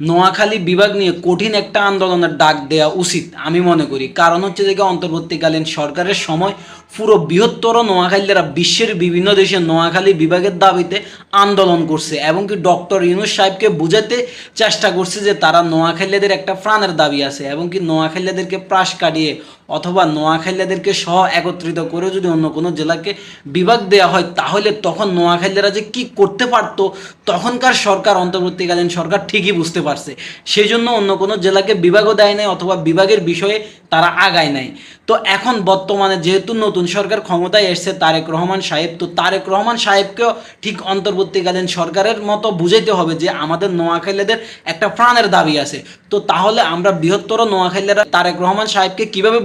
নোয়াখালী বিভাগ নিয়ে কঠিন একটা আন্দোলনের ডাক দেওয়া উচিত আমি মনে করি। কারণ হচ্ছে যে অন্তর্বর্তীকালীন সরকারের সময় পুরো বৃহত্তর নোয়াখালীরা বিশ্বের বিভিন্ন দেশে নোয়াখালী বিভাগের দাবিতে আন্দোলন করছে এবং কি ডক্টর ইউনূস সাহেবকে বুঝাতে চেষ্টা করছে যে তারা নোয়াখালীদের একটা প্রাণের দাবি আছে এবং কি নোয়াখালীদেরকে প্রাস কাটিয়ে অথবা নোয়াখালীদেরকে সহ একত্রিত করে যদি অন্য কোনো জেলাকে বিভাগ দেওয়া হয় তাহলে তখন নোয়াখালীরা যে কি করতে পারতো তখনকার সরকার, অন্তর্বর্তীকালীন সরকার ঠিকই বুঝতে পারছে। সেই জন্য অন্য কোনো জেলাকে বিভাগও দেয় নাই অথবা বিভাগের বিষয়ে তারা আগায় নাই। তো এখন বর্তমানে যেহেতু নতুন সরকার ক্ষমতায় এসছে তারেক রহমান সাহেব, তো তারেক রহমান সাহেবকেও ঠিক অন্তর্বর্তীকালীন সরকারের মতো বুঝাইতে হবে যে আমাদের নোয়াখালীদের একটা প্রাণের দাবি আছে। তো তাহলে আমরা বৃহত্তর নোয়াখালীরা তারেক রহমান সাহেবকে কিভাবে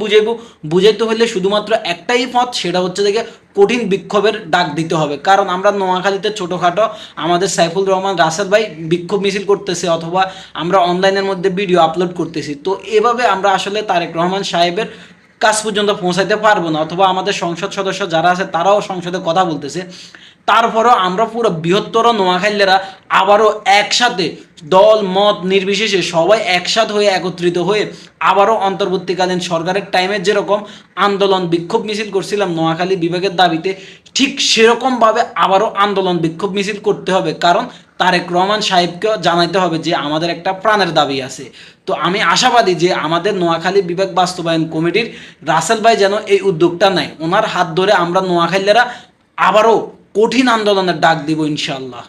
বুঝাইতে হলে শুধুমাত্র একটাই পথ, সেটা হচ্ছে দেখে কঠিন বিক্ষোভের ডাক দিতে হবে। কারণ আমরা নোয়াখালীতে ছোটোখাটো আমাদের সাইফুল রহমান রাসেল ভাই বিক্ষোভ মিছিল করতেছে অথবা আমরা অনলাইনের মধ্যে ভিডিও আপলোড করতেছি, তো এভাবে আমরা আসলে তারেক রহমান সাহেবের কাজ পর্যন্ত পৌঁছাইতে পারবো না। অথবা আমাদের সংসদ সদস্য যারা আছে তারাও সংসদে কথা বলতেছে, তারপরও আমরা পুরো বৃহত্তর নোয়াখালীরা আবারও একসাথে দল মত নির্বিশেষে সবাই একসাথ হয়ে একত্রিত হয়ে আবারও অন্তর্বর্তীকালীন সরকারের টাইমে যেরকম আন্দোলন বিক্ষোভ মিছিল করছিলাম নোয়াখালী বিভাগের দাবিতে, ঠিক সেরকমভাবে আবারও আন্দোলন বিক্ষোভ মিছিল করতে হবে। কারণ তারেক রহমান সাহেবকেও জানাইতে হবে যে আমাদের একটা প্রাণের দাবি আছে। তো আমি আশাবাদী যে আমাদের নোয়াখালী বিভাগ বাস্তবায়ন কমিটির রাসেল ভাই যেন এই উদ্যোগটা নেয়, ওনার হাত ধরে আমরা নোয়াখালীরা আবারও কঠিন আন্দোলনের ডাক দিব ইনশাআল্লাহ।